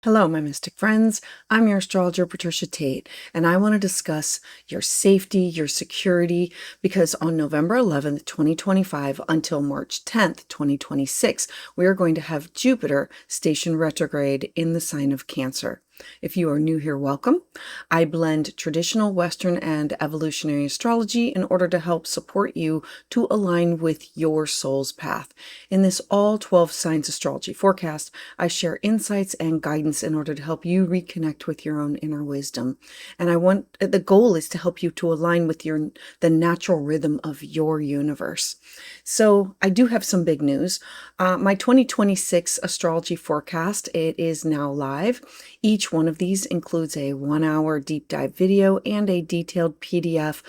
Hello, my mystic friends. I'm your astrologer, Patricia Tate, and I want to discuss your safety, your security, because on November 11th, 2025 until March 10th, 2026, we are going to have Jupiter station retrograde in the sign of Cancer. If you are new here, welcome. I blend traditional Western and evolutionary astrology in order to help support you to align with your soul's path. In this all 12 signs astrology forecast, I share insights and guidance in order to help you reconnect with your own inner wisdom. And the goal is to help you to align with the natural rhythm of your universe. So I do have some big news. My 2026 astrology forecast, it is now live. Each one of these includes a 1-hour deep dive video and a detailed PDF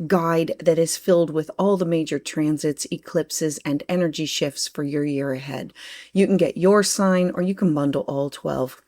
guide that is filled with all the major transits, eclipses, and energy shifts for your year ahead. You can get your sign or you can bundle all 12.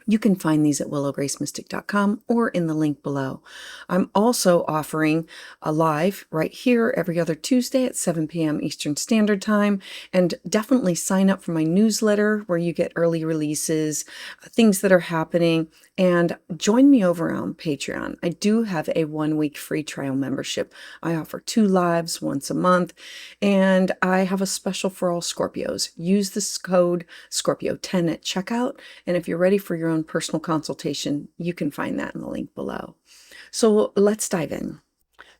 You can find these at willowgracemystic.com or in the link below. I'm also offering a live right here every other Tuesday at 7 p.m. Eastern Standard Time. And definitely sign up for my newsletter where you get early releases, things that are happening, and join me over on Patreon. I do have a 1-week free trial membership. I offer 2 lives once a month, and I have a special for all Scorpios. Use this code Scorpio10 at checkout, and if you're ready for your own personal consultation, you can find that in the link below. So let's dive in.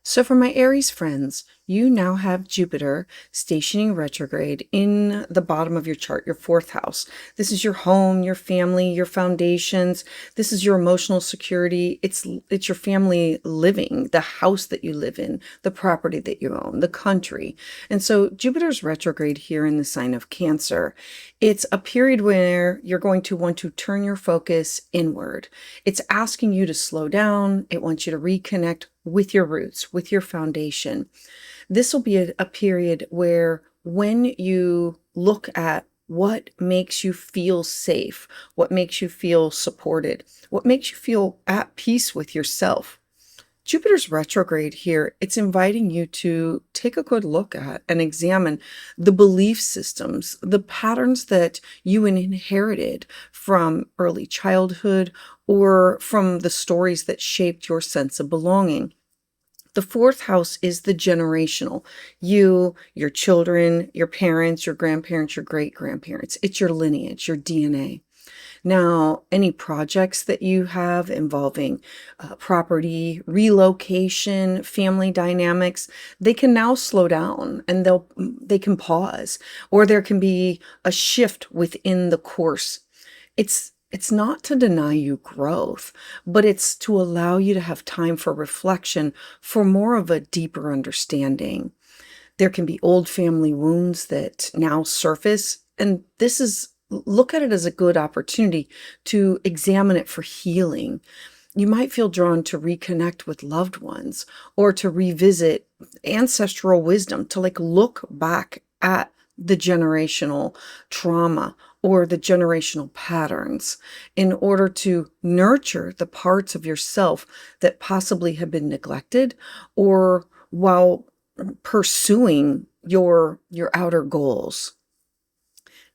So for my Aries friends, you now have Jupiter stationing retrograde in the bottom of your chart, your 4th house. This is your home, your family, your foundations. This is your emotional security. It's your family living, the house that you live in, the property that you own, the country. And so Jupiter's retrograde here in the sign of Cancer. It's a period where you're going to want to turn your focus inward. It's asking you to slow down. It wants you to reconnect with your roots, with your foundation. This will be a period where when you look at what makes you feel safe, what makes you feel supported, what makes you feel at peace with yourself, Jupiter's retrograde here, it's inviting you to take a good look at and examine the belief systems, the patterns that you inherited from early childhood or from the stories that shaped your sense of belonging. The 4th house is the generational. You, your children, your parents, your grandparents, your great-grandparents. It's your lineage, your DNA. Now, any projects that you have involving property, relocation, family dynamics, they can now slow down and they can pause, or there can be a shift within the course. It's not to deny you growth, but it's to allow you to have time for reflection, for more of a deeper understanding. There can be old family wounds that now surface, and look at it as a good opportunity to examine it for healing. You might feel drawn to reconnect with loved ones or to revisit ancestral wisdom, to look back at the generational trauma or the generational patterns in order to nurture the parts of yourself that possibly have been neglected, or while pursuing your outer goals.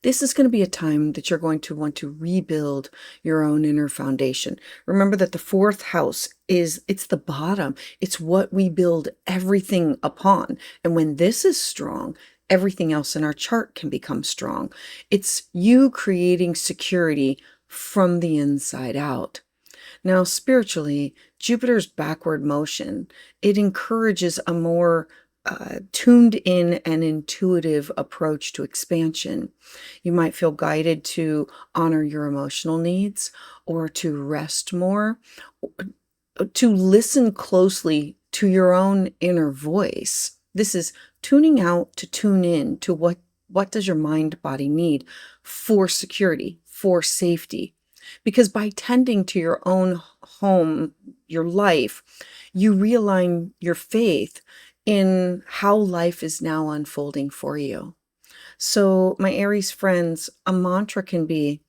This is going to be a time that you're going to want to rebuild your own inner foundation. Remember that the 4th house it's the bottom. It's what we build everything upon. And when this is strong, everything else in our chart can become strong. It's you creating security from the inside out. Now, spiritually, Jupiter's backward motion, it encourages a more tuned in and intuitive approach to expansion. You might feel guided to honor your emotional needs, or to rest more, to listen closely to your own inner voice. This is tuning out to tune in to what does your mind body need for security, for safety. Because by tending to your own home, your life, you realign your faith in how life is now unfolding for you. So my Aries friends, a mantra can be,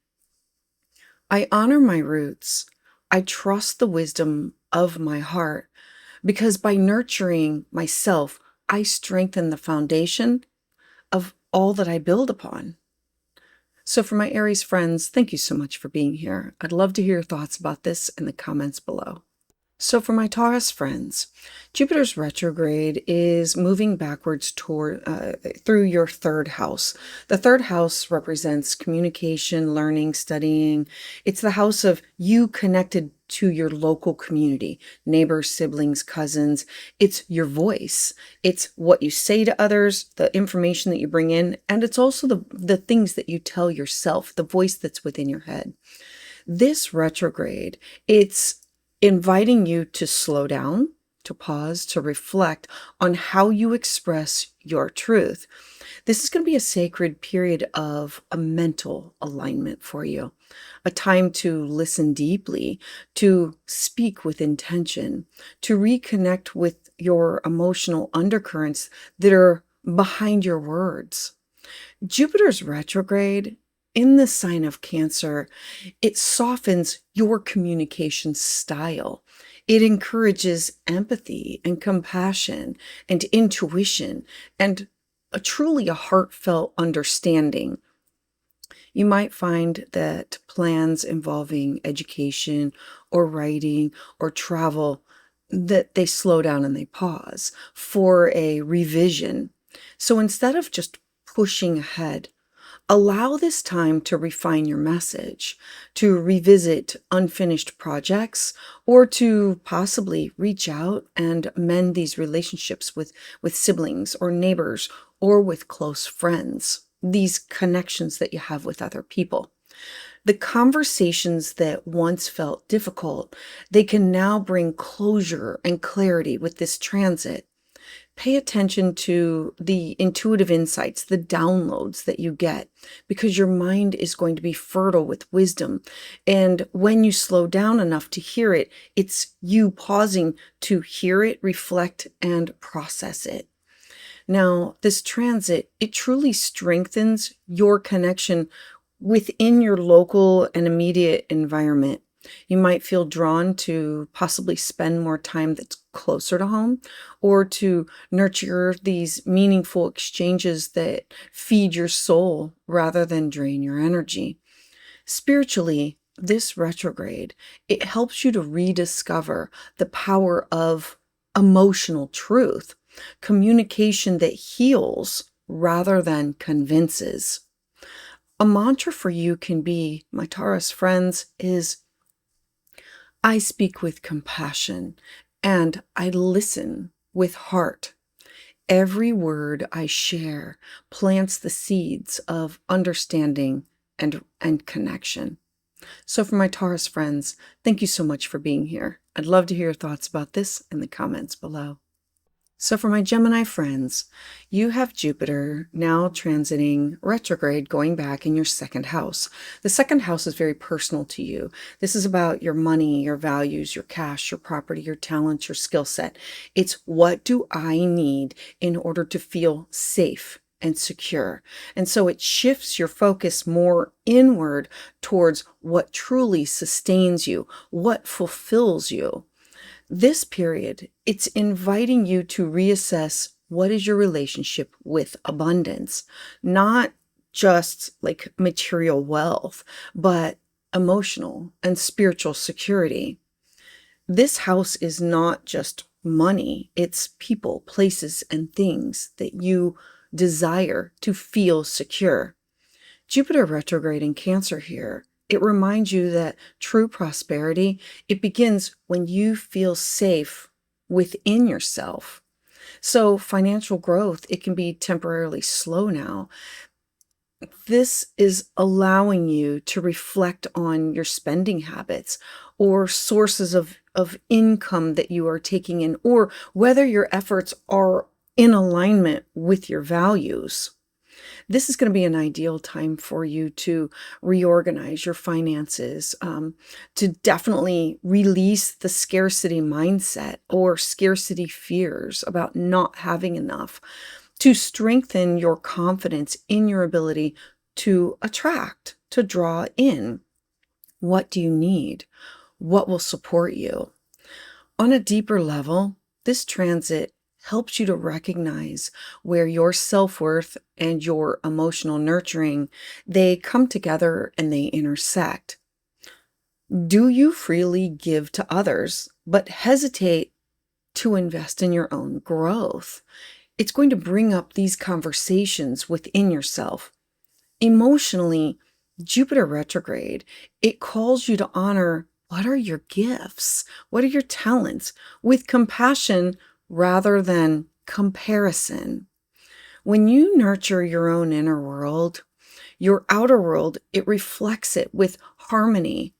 I honor my roots. I trust the wisdom of my heart, because by nurturing myself, I strengthen the foundation of all that I build upon. So for my Aries friends, thank you so much for being here. I'd love to hear your thoughts about this in the comments below. So for my Taurus friends, Jupiter's retrograde is moving backwards through your third house. The third house represents communication, learning, studying. It's the house of you connected to your local community, neighbors, siblings, cousins. It's your voice. It's what you say to others, the information that you bring in, and it's also the things that you tell yourself, the voice that's within your head. This retrograde, it's inviting you to slow down, to pause, to reflect on how you express your truth. This is going to be a sacred period of a mental alignment for you, a time to listen deeply, to speak with intention, to reconnect with your emotional undercurrents that are behind your words. Jupiter's retrograde in the sign of Cancer, it softens your communication style. It encourages empathy and compassion and intuition and truly a heartfelt understanding. You might find that plans involving education or writing or travel, that they slow down and they pause for a revision. So instead of just pushing ahead, allow this time to refine your message, to revisit unfinished projects, or to possibly reach out and mend these relationships with siblings or neighbors or with close friends, these connections that you have with other people. The conversations that once felt difficult, they can now bring closure and clarity with this transit. Pay attention to the intuitive insights, the downloads that you get, because your mind is going to be fertile with wisdom. And when you slow down enough to hear it, it's you pausing to hear it, reflect, and process it. Now, this transit, it truly strengthens your connection within your local and immediate environment. You might feel drawn to possibly spend more time that's closer to home, or to nurture these meaningful exchanges that feed your soul rather than drain your energy. Spiritually, this retrograde, it helps you to rediscover the power of emotional truth, communication that heals rather than convinces. A mantra for you can be, my Taurus friends, is I speak with compassion and I listen with heart. Every word I share plants the seeds of understanding and connection. So for my Taurus friends, thank you so much for being here. I'd love to hear your thoughts about this in the comments below. So for my Gemini friends, you have Jupiter now transiting retrograde, going back in your second house. The second house is very personal to you. This is about your money, your values, your cash, your property, your talents, your skill set. It's what do I need in order to feel safe and secure. And so it shifts your focus more inward towards what truly sustains you, what fulfills you. This period, it's inviting you to reassess what is your relationship with abundance, not just like material wealth, but emotional and spiritual security. This house is not just money, it's people, places, and things that you desire to feel secure. Jupiter retrograde in Cancer here, it reminds you that true prosperity, it begins when you feel safe within yourself. So financial growth, it can be temporarily slow now. This is allowing you to reflect on your spending habits or sources of income that you are taking in, or whether your efforts are in alignment with your values. This is going to be an ideal time for you to reorganize your finances, to definitely release the scarcity mindset or scarcity fears about not having enough, to strengthen your confidence in your ability to attract, to draw in. What do you need? What will support you? On a deeper level, this transit helps you to recognize where your self-worth and your emotional nurturing, they come together and they intersect. Do you freely give to others, but hesitate to invest in your own growth? It's going to bring up these conversations within yourself. Emotionally, Jupiter retrograde, it calls you to honor what are your gifts? What are your talents? With compassion rather than comparison. When you nurture your own inner world, your outer world, it reflects it with harmony.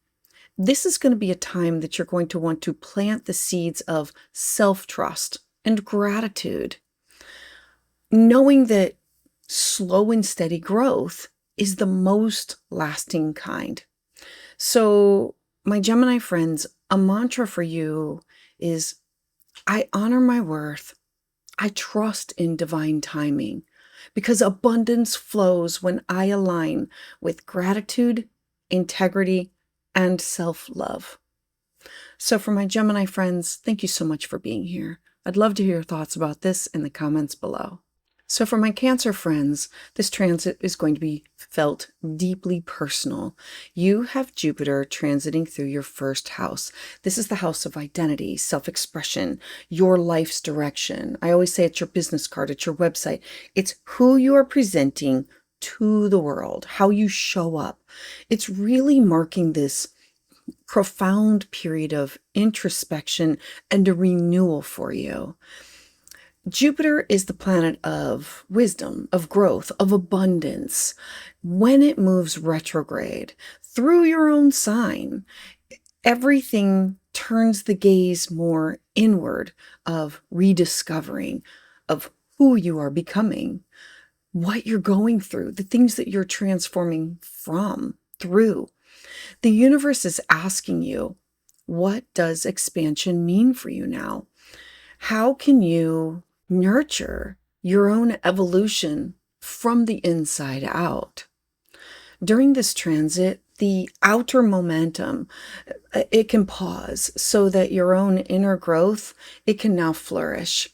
This is going to be a time that you're going to want to plant the seeds of self-trust and gratitude, knowing that slow and steady growth is the most lasting kind. So, my Gemini friends, a mantra for you is, I honor my worth. I trust in divine timing, because abundance flows when I align with gratitude, integrity, and self-love. So for my Gemini friends, thank you so much for being here. I'd love to hear your thoughts about this in the comments below. So for my Cancer friends, this transit is going to be felt deeply personal. You have Jupiter transiting through your first house. This is the house of identity, self-expression, your life's direction. I always say it's your business card, it's your website. It's who you are presenting to the world, how you show up. It's really marking this profound period of introspection and a renewal for you. Jupiter is the planet of wisdom, of growth, of abundance. When it moves retrograde through your own sign, everything turns the gaze more inward, of rediscovering, of who you are becoming, what you're going through, the things that you're transforming through. The universe is asking you, what does expansion mean for you now? How can you nurture your own evolution from the inside out? During this transit, the outer momentum, it can pause so that your own inner growth, it can now flourish.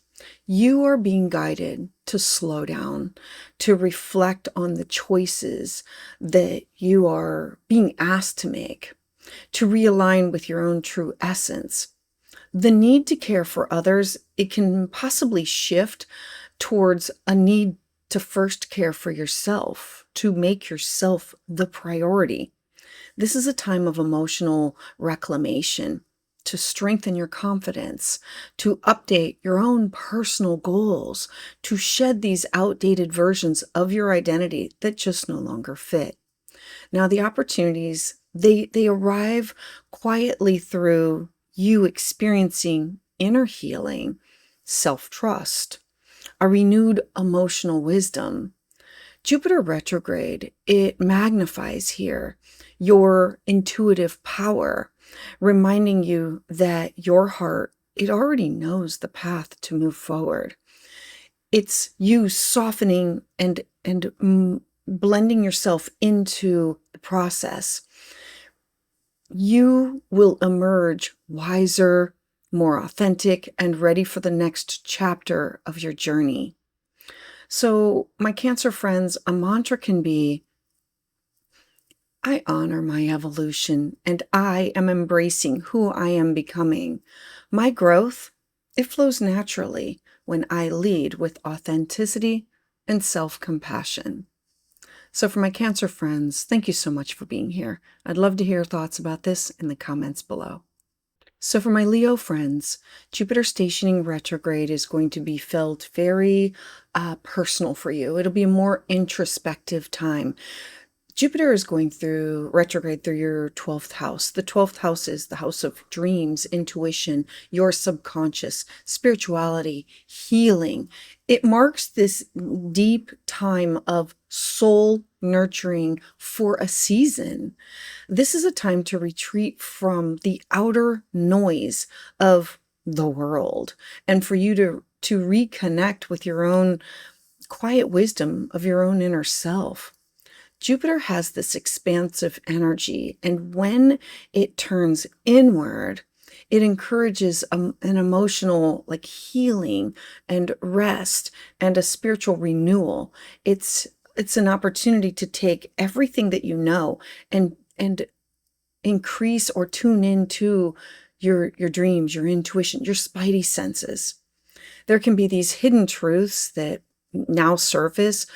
You are being guided to slow down, to reflect on the choices that you are being asked to make, to realign with your own true essence. The need to care for others, it can possibly shift towards a need to first care for yourself, to make yourself the priority. This is a time of emotional reclamation, to strengthen your confidence, to update your own personal goals, to shed these outdated versions of your identity that just no longer fit. Now, the opportunities, they arrive quietly through you experiencing inner healing, self-trust, a renewed emotional wisdom. Jupiter retrograde, it magnifies here your intuitive power, reminding you that your heart, it already knows the path to move forward. It's you softening and blending yourself into the process. You will emerge wiser, more authentic, and ready for the next chapter of your journey. So, my Cancer friends, a mantra can be, I honor my evolution and I am embracing who I am becoming. My growth, it flows naturally when I lead with authenticity and self-compassion. So for my Cancer friends, thank you so much for being here. I'd love to hear your thoughts about this in the comments below. So for my Leo friends, Jupiter stationing retrograde is going to be felt very personal for you. It'll be a more introspective time. Jupiter is going through retrograde through your 12th house. The 12th house is the house of dreams, intuition, your subconscious, spirituality, healing. It marks this deep time of soul nurturing for a season. This is a time to retreat from the outer noise of the world and for you to reconnect with your own quiet wisdom of your own inner self. Jupiter has this expansive energy, and when it turns inward, It encourages an emotional like healing and rest and a spiritual renewal. It's an opportunity to take everything that you know and increase or tune into your dreams, your intuition, your spidey senses. There can be these hidden truths that now surface.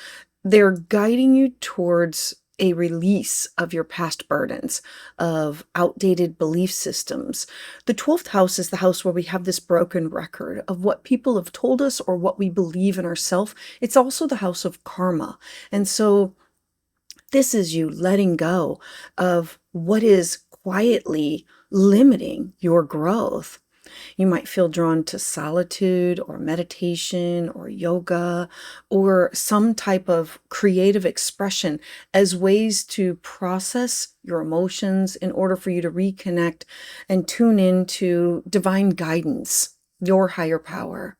They're guiding you towards a release of your past burdens, of outdated belief systems. The 12th house is the house where we have this broken record of what people have told us or what we believe in ourselves. It's also the house of karma. And so this is you letting go of what is quietly limiting your growth. You might feel drawn to solitude or meditation or yoga or some type of creative expression as ways to process your emotions in order for you to reconnect and tune into divine guidance, your higher power.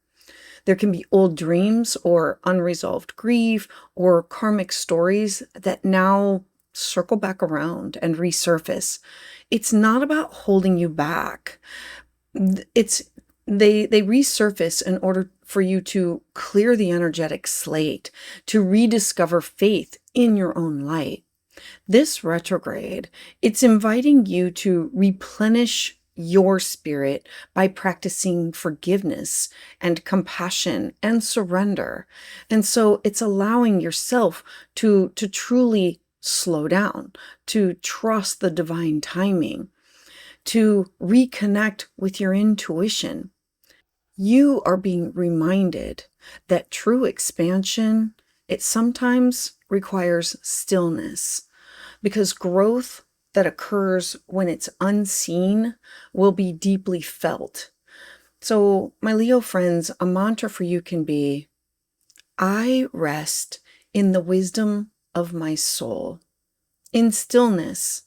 There can be old dreams or unresolved grief or karmic stories that now circle back around and resurface. It's not about holding you back. They resurface in order for you to clear the energetic slate, to rediscover faith in your own light. This retrograde, it's inviting you to replenish your spirit by practicing forgiveness and compassion and surrender. And so it's allowing yourself to truly slow down, to trust the divine timing, to reconnect with your intuition. You are being reminded that true expansion, it sometimes requires stillness, because growth that occurs when it's unseen will be deeply felt. So, my Leo friends, a mantra for you can be, I rest in the wisdom of my soul. In stillness,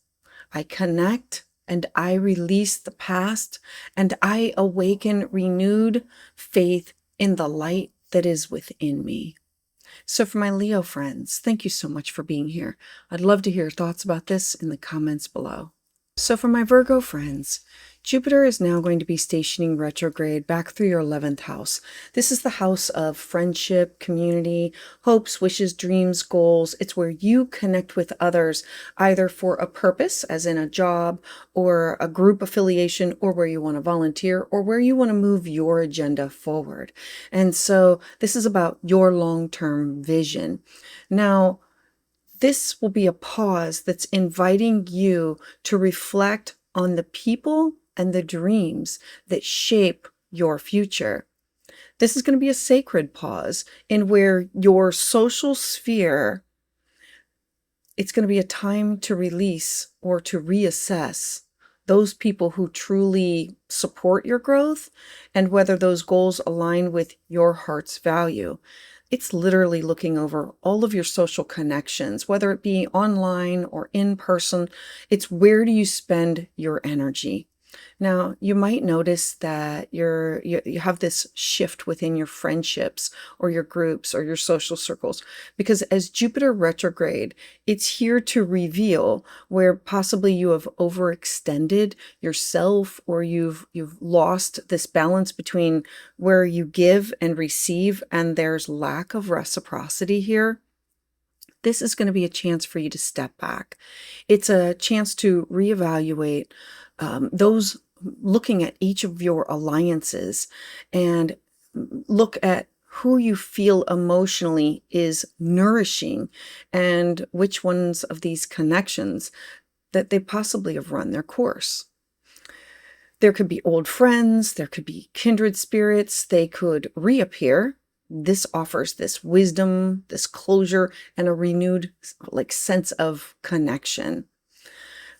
I connect and I release the past and I awaken renewed faith in the light that is within me. So for my Leo friends, thank you so much for being here. I'd love to hear your thoughts about this in the comments below. So for my Virgo friends, Jupiter is now going to be stationing retrograde back through your 11th house. This is the house of friendship, community, hopes, wishes, dreams, goals. It's where you connect with others, either for a purpose, as in a job, or a group affiliation, or where you want to volunteer, or where you want to move your agenda forward. And so this is about your long-term vision. Now, this will be a pause that's inviting you to reflect on the people and the dreams that shape your future. This is going to be a sacred pause in where your social sphere, it's going to be a time to release or to reassess those people who truly support your growth and whether those goals align with your heart's value. It's literally looking over all of your social connections, whether it be online or in person. It's where do you spend your energy? Now, you might notice that you have this shift within your friendships or your groups or your social circles, because as Jupiter retrograde, it's here to reveal where possibly you have overextended yourself or you've lost this balance between where you give and receive, and there's lack of reciprocity here. This is going to be a chance for you to step back. It's a chance to reevaluate those, looking at each of your alliances and look at who you feel emotionally is nourishing and which ones of these connections that they possibly have run their course. There could be old friends, there could be kindred spirits, they could reappear. This offers this wisdom, this closure, and a renewed sense of connection.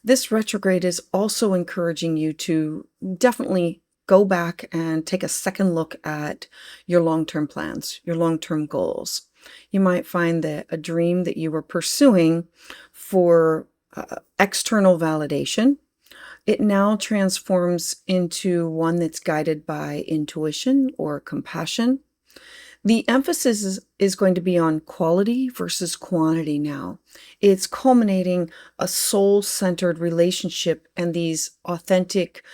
This retrograde is also encouraging you to definitely go back and take a second look at your long-term plans, your long-term goals. You might find that a dream that you were pursuing for external validation, it now transforms into one that's guided by intuition or compassion. The emphasis is going to be on quality versus quantity now. It's culminating a soul-centered relationship and these authentic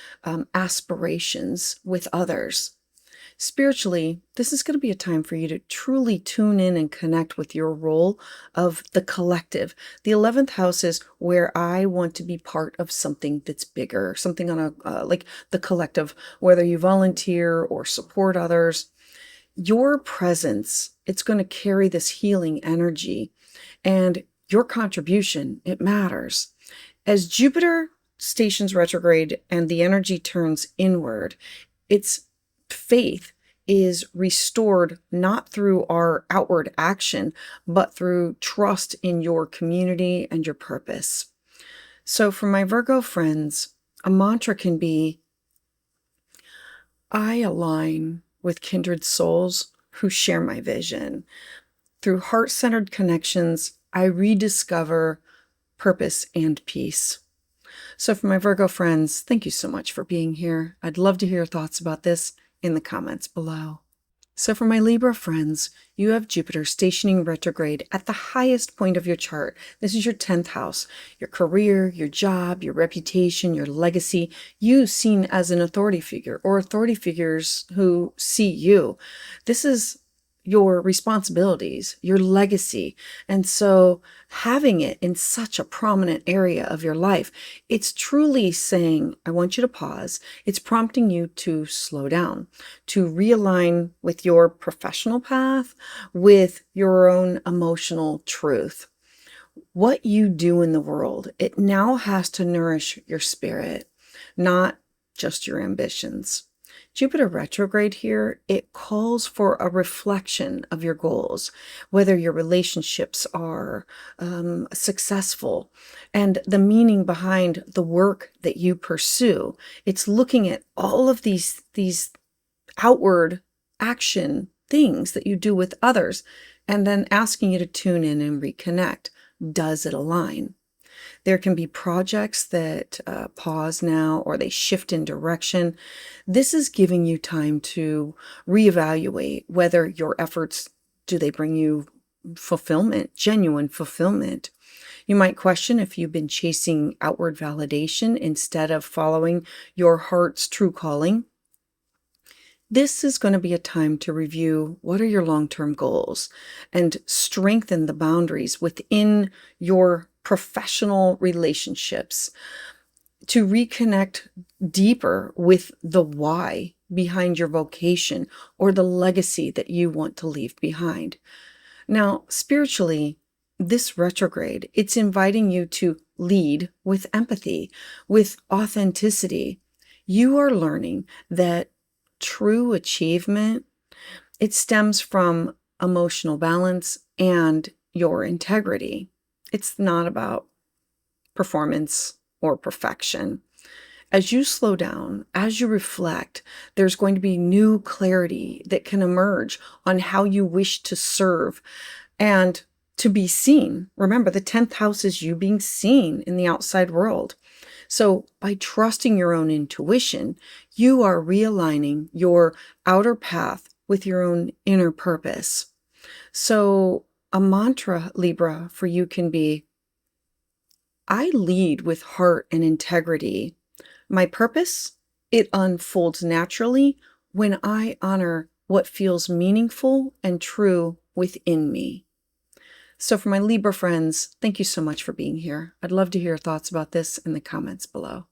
aspirations with others. Spiritually, this is going to be a time for you to truly tune in and connect with your role of the collective. The 11th house is where I want to be part of something that's bigger, something on a like the collective, whether you volunteer or support others. Your presence, it's going to carry this healing energy, and your contribution, it matters. As Jupiter stations retrograde and the energy turns inward, its faith is restored not through our outward action, but through trust in your community and your purpose. So for my Virgo friends, a mantra can be, I align with kindred souls who share my vision. Through heart-centered connections, I rediscover purpose and peace. So for my Virgo friends, thank you so much for being here. I'd love to hear your thoughts about this in the comments below. So for my Libra friends, you have Jupiter stationing retrograde at the highest point of your chart. This is your 10th house, your career, your job, your reputation, your legacy, you seen as an authority figure or authority figures who see you. This is your responsibilities, your legacy. And so having it in such a prominent area of your life, it's truly saying, I want you to pause. It's prompting you to slow down, to realign with your professional path, with your own emotional truth. What you do in the world, it now has to nourish your spirit, not just your ambitions. Jupiter retrograde here, it calls for a reflection of your goals, whether your relationships are successful and the meaning behind the work that you pursue. It's looking at all of these outward action things that you do with others and then asking you to tune in and reconnect. Does it align? There can be projects that pause now or they shift in direction. This is giving you time to reevaluate whether your efforts, do they bring you fulfillment, genuine fulfillment? You might question if you've been chasing outward validation instead of following your heart's true calling. This is going to be a time to review what are your long-term goals and strengthen the boundaries within your professional relationships to reconnect deeper with the why behind your vocation or the legacy that you want to leave behind. Now, spiritually, this retrograde, it's inviting you to lead with empathy, with authenticity. You are learning that true achievement, it stems from emotional balance and your integrity. It's not about performance or perfection. As you slow down, as you reflect, there's going to be new clarity that can emerge on how you wish to serve and to be seen. Remember, the 10th house is you being seen in the outside world. So by trusting your own intuition, you are realigning your outer path with your own inner purpose. So a mantra, Libra, for you can be, I lead with heart and integrity. My purpose, it unfolds naturally when I honor what feels meaningful and true within me. So for my Libra friends, thank you so much for being here. I'd love to hear your thoughts about this in the comments below.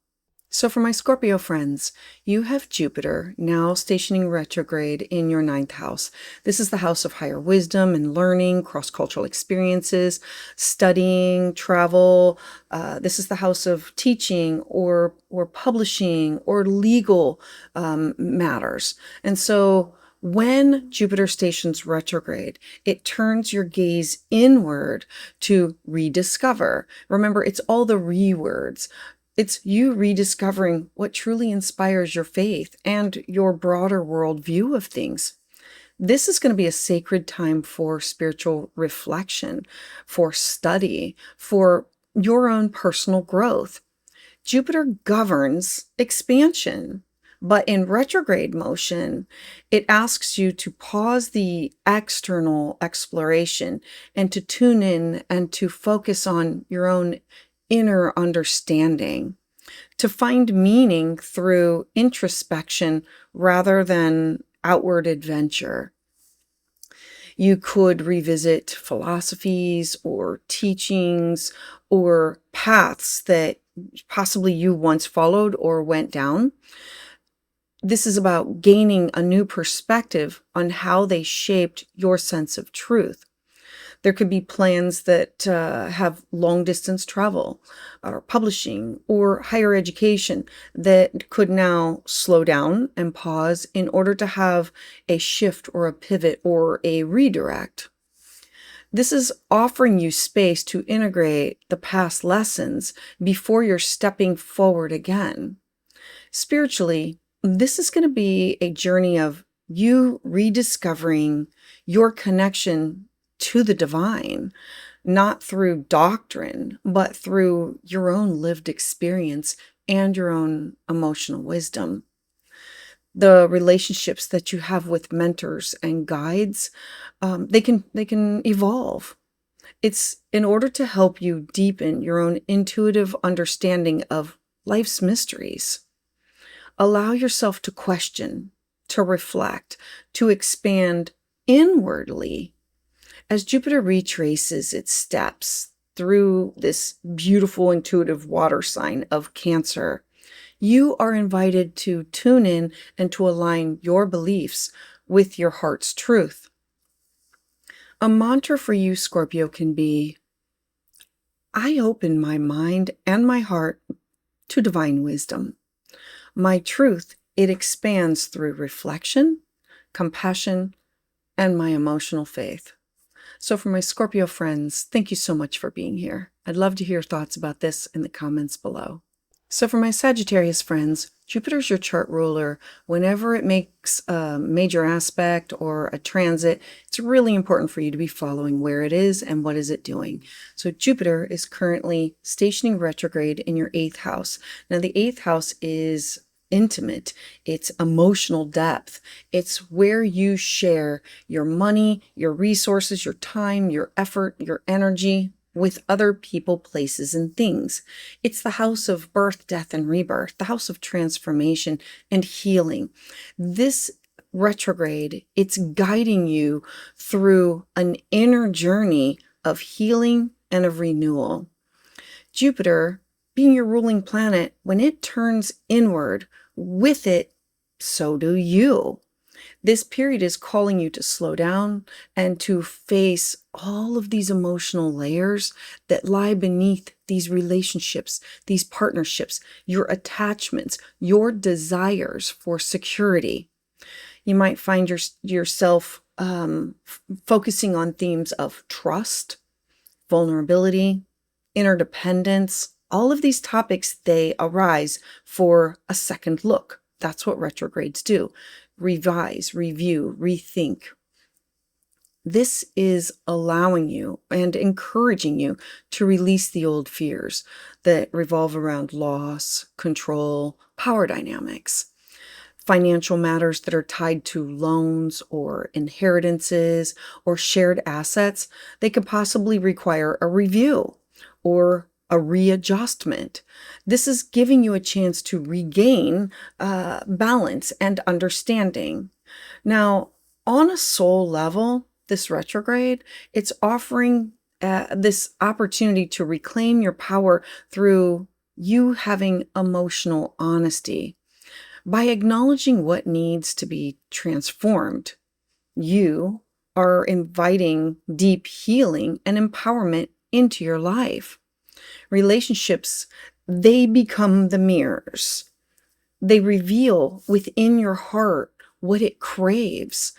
So for my Scorpio friends, you have Jupiter now stationing retrograde in your 9th house. This is the house of higher wisdom and learning, cross-cultural experiences, studying, travel. This is the house of teaching or publishing or legal matters. And so when Jupiter stations retrograde, it turns your gaze inward to rediscover. Remember, it's all the re-words. It's you rediscovering what truly inspires your faith and your broader worldview of things. This is going to be a sacred time for spiritual reflection, for study, for your own personal growth. Jupiter governs expansion, But in retrograde motion, it asks you to pause the external exploration and to tune in and to focus on your own inner understanding, to find meaning through introspection rather than outward adventure. You could revisit philosophies or teachings or paths that possibly you once followed or went down. This is about gaining a new perspective on how they shaped your sense of truth. There could be plans that have long distance travel or publishing or higher education that could now slow down and pause in order to have a shift or a pivot or a redirect. This is offering you space to integrate the past lessons before you're stepping forward again. Spiritually, this is going to be a journey of you rediscovering your connection to the divine, not through doctrine, but through your own lived experience and your own emotional wisdom. The relationships that you have with mentors and guides, they can evolve. It's in order to help you deepen your own intuitive understanding of life's mysteries. Allow yourself to question, to reflect, to expand inwardly. As Jupiter retraces its steps through this beautiful intuitive water sign of Cancer, you are invited to tune in and to align your beliefs with your heart's truth. A mantra for you, Scorpio, can be, I open my mind and my heart to divine wisdom. My truth, it expands through reflection, compassion, and my emotional faith. So for my Scorpio friends, thank you so much for being here. I'd love to hear your thoughts about this in the comments below. So for my Sagittarius friends, Jupiter's your chart ruler. Whenever it makes a major aspect or a transit, it's really important for you to be following where it is and what is it doing. So Jupiter is currently stationing retrograde in your 8th house. Now the 8th house is intimate, it's emotional depth. It's where you share your money, your resources, your time, your effort, your energy with other people, places, and things. It's the house of birth, death, and rebirth, the house of transformation and healing. This retrograde, it's guiding you through an inner journey of healing and of renewal. Jupiter, being your ruling planet, when it turns inward, with it, so do you. This period is calling you to slow down and to face all of these emotional layers that lie beneath these relationships, these partnerships, your attachments, your desires for security. You might find yourself focusing on themes of trust, vulnerability, interdependence. All of these topics, they arise for a second look. That's what retrogrades do. Revise, review, rethink. This is allowing you and encouraging you to release the old fears that revolve around loss, control, power dynamics. Financial matters that are tied to loans or inheritances or shared assets, they could possibly require a review or a readjustment. This is giving you a chance to regain balance and understanding. Now, on a soul level, this retrograde, it's offering this opportunity to reclaim your power through you having emotional honesty. By acknowledging what needs to be transformed, you are inviting deep healing and empowerment into your life. Relationships, they become the mirrors. They reveal within your heart what it craves,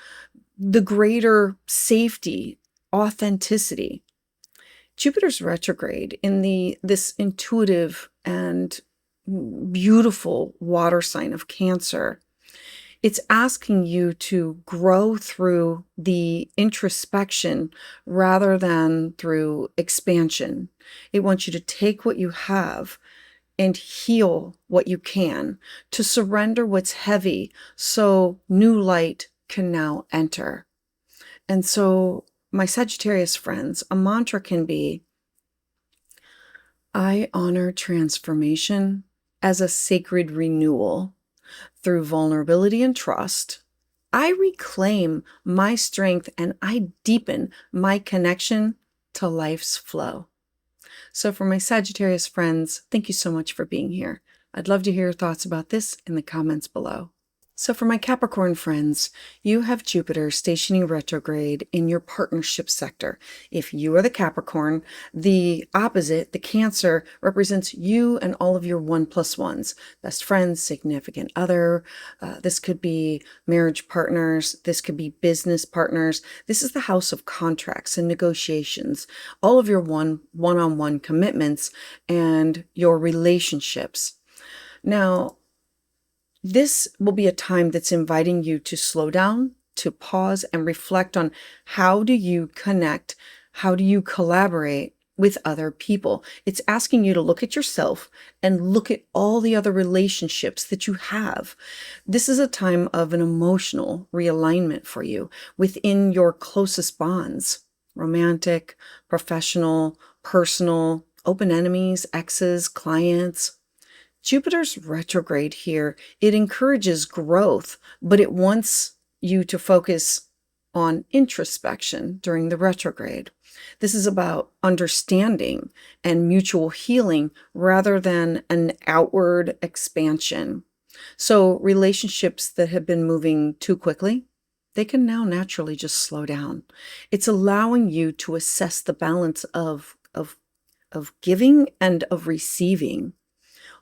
the greater safety, authenticity. Jupiter's retrograde in this intuitive and beautiful water sign of Cancer, it's asking you to grow through the introspection rather than through expansion. It wants you to take what you have and heal what you can, to surrender what's heavy so new light can now enter. And so, my Sagittarius friends, a mantra can be, I honor transformation as a sacred renewal. Through vulnerability and trust, I reclaim my strength and I deepen my connection to life's flow. So for my Sagittarius friends, thank you so much for being here. I'd love to hear your thoughts about this in the comments below. So for my Capricorn friends, you have Jupiter stationing retrograde in your partnership sector. If you are the Capricorn, the opposite, the Cancer, represents you and all of your 1+1s, best friends, significant other. This could be marriage partners. This could be business partners. This is the house of contracts and negotiations, all of your one-on-one commitments and your relationships. Now, this will be a time that's inviting you to slow down, to pause and reflect on how do you connect, how do you collaborate with other people. It's asking you to look at yourself and look at all the other relationships that you have. This is a time of an emotional realignment for you within your closest bonds, romantic, professional, personal, open enemies, exes, clients. Jupiter's retrograde here, it encourages growth, but it wants you to focus on introspection during the retrograde. This is about understanding and mutual healing rather than an outward expansion. So relationships that have been moving too quickly, they can now naturally just slow down. It's allowing you to assess the balance of giving and of receiving.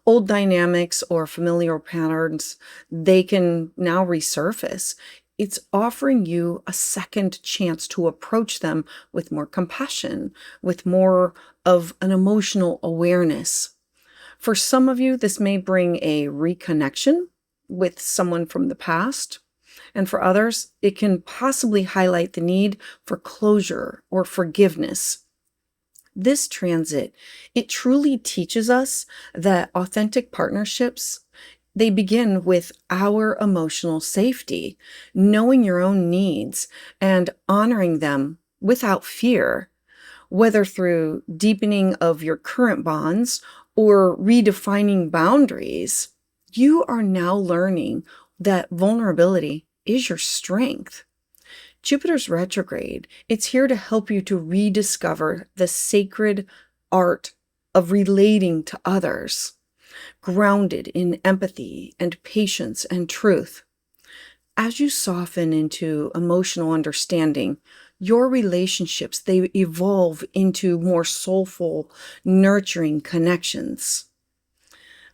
Old dynamics or familiar patterns, they can now resurface. It's offering you a second chance to approach them with more compassion, with more of an emotional awareness. For some of you, this may bring a reconnection with someone from the past. And for others, it can possibly highlight the need for closure or forgiveness. This transit, it truly teaches us that authentic partnerships, they begin with our emotional safety, knowing your own needs and honoring them without fear, whether through deepening of your current bonds or redefining boundaries. You are now learning that vulnerability is your strength. Jupiter's retrograde, it's here to help you to rediscover the sacred art of relating to others, grounded in empathy and patience and truth. As you soften into emotional understanding, your relationships, they evolve into more soulful, nurturing connections.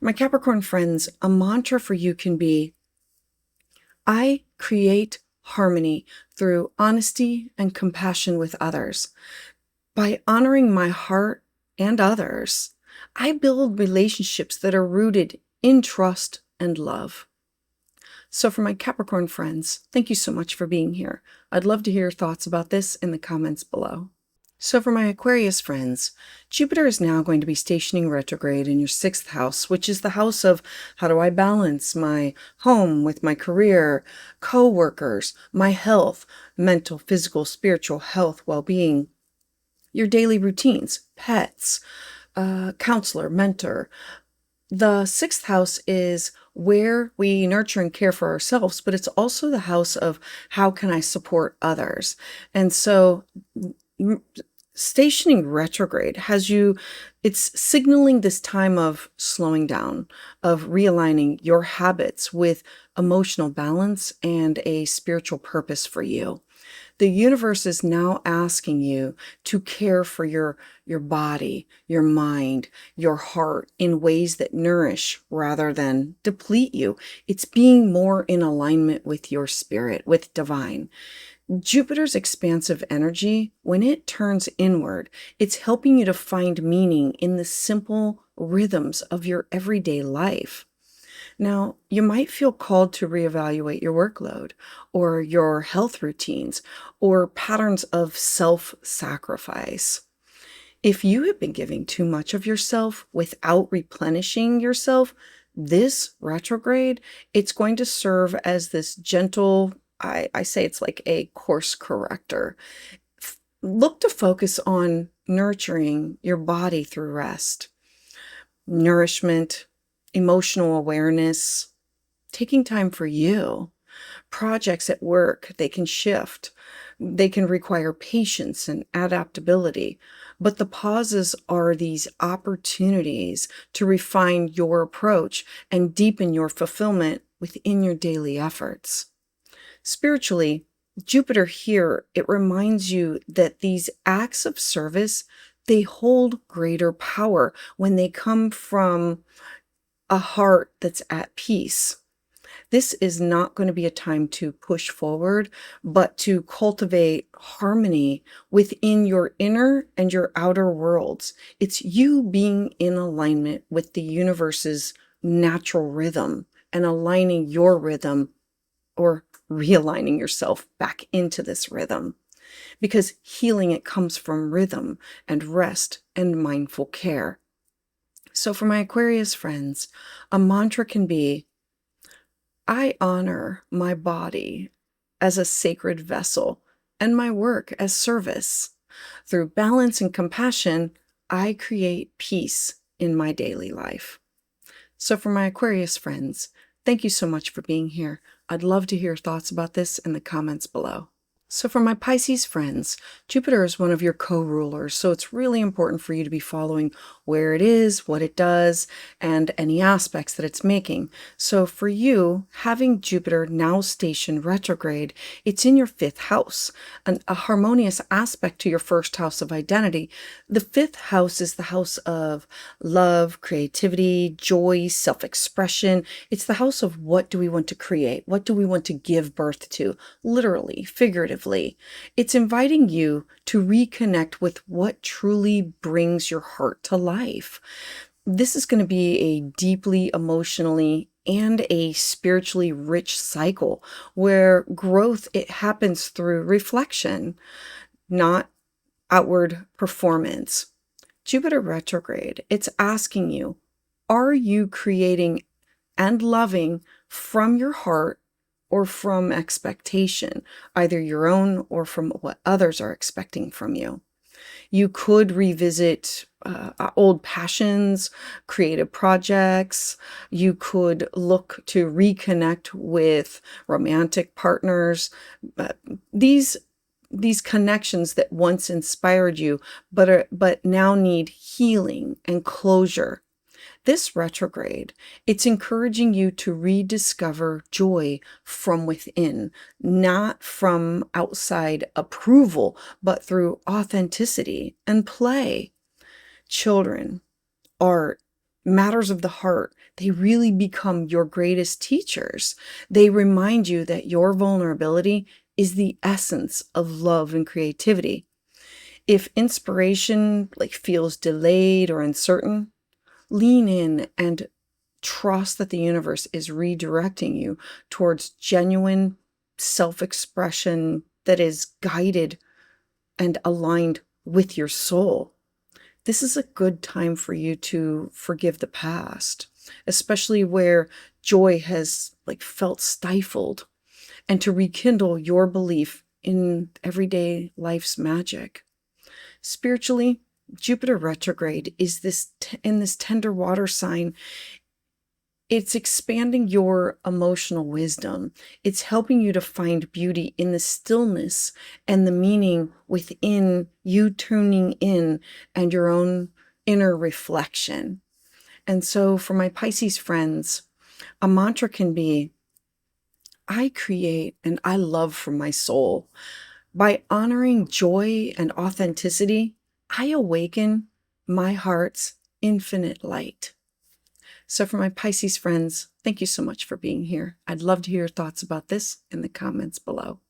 My Capricorn friends, a mantra for you can be, I create harmony through honesty and compassion with others. By honoring my heart and others, I build relationships that are rooted in trust and love. So for my Capricorn friends, thank you so much for being here. I'd love to hear your thoughts about this in the comments below. So for my Aquarius friends, Jupiter is now going to be stationing retrograde in your 6th house, which is the house of how do I balance my home with my career, co-workers, my health, mental, physical, spiritual health, well-being, your daily routines, pets, counselor, mentor. The 6th house is where we nurture and care for ourselves, but it's also the house of how can I support others. And so stationing retrograde it's signaling this time of slowing down, of realigning your habits with emotional balance and a spiritual purpose for you. The universe is now asking you to care for your body, your mind, your heart in ways that nourish rather than deplete you. It's being more in alignment with your spirit, with divine. Jupiter's expansive energy, when it turns inward, it's helping you to find meaning in the simple rhythms of your everyday life. Now, you might feel called to reevaluate your workload or your health routines or patterns of self-sacrifice. If you have been giving too much of yourself without replenishing yourself, this retrograde, it's going to serve as this gentle, I say it's like a course corrector. Look to focus on nurturing your body through rest, nourishment, emotional awareness, taking time for you. Projects at work, they can shift. They can require patience and adaptability. But the pauses are these opportunities to refine your approach and deepen your fulfillment within your daily efforts. Spiritually, Jupiter here, it reminds you that these acts of service, they hold greater power when they come from a heart that's at peace. This is not going to be a time to push forward, but to cultivate harmony within your inner and your outer worlds. It's you being in alignment with the universe's natural rhythm and aligning your rhythm, or realigning yourself back into this rhythm. Because healing, it comes from rhythm and rest and mindful care. So for my Aquarius friends, a mantra can be, I honor my body as a sacred vessel and my work as service. Through balance and compassion, I create peace in my daily life. So for my Aquarius friends, thank you so much for being here. I'd love to hear your thoughts about this in the comments below. So for my Pisces friends, Jupiter is one of your co-rulers, so it's really important for you to be following where it is, what it does, and any aspects that it's making. So for you, having Jupiter now stationed retrograde, it's in your 5th house, a harmonious aspect to your 1st house of identity. The 5th house is the house of love, creativity, joy, self-expression. It's the house of what do we want to create? What do we want to give birth to? Literally, figuratively. It's inviting you to reconnect with what truly brings your heart to life. This is going to be a deeply emotionally and a spiritually rich cycle where growth, it happens through reflection, not outward performance. Jupiter retrograde, it's asking you, are you creating and loving from your heart or from expectation, either your own or from what others are expecting from you? You could revisit old passions, creative projects. You could look to reconnect with romantic partners. These connections that once inspired you, but now need healing and closure. This retrograde, it's encouraging you to rediscover joy from within, not from outside approval, but through authenticity and play. Children, art, matters of the heart, they really become your greatest teachers. They remind you that your vulnerability is the essence of love and creativity. If inspiration feels delayed or uncertain, lean in and trust that the universe is redirecting you towards genuine self-expression that is guided and aligned with your soul. This is a good time for you to forgive the past, especially where joy has felt stifled, and to rekindle your belief in everyday life's magic. Spiritually, Jupiter retrograde is in this tender water sign. It's expanding your emotional wisdom. It's helping you to find beauty in the stillness and the meaning within you, tuning in and your own inner reflection. And so for my Pisces friends, a mantra can be, I create and I love from my soul. By honoring joy and authenticity, I awaken my heart's infinite light. So for my Pisces friends, thank you so much for being here. I'd love to hear your thoughts about this in the comments below.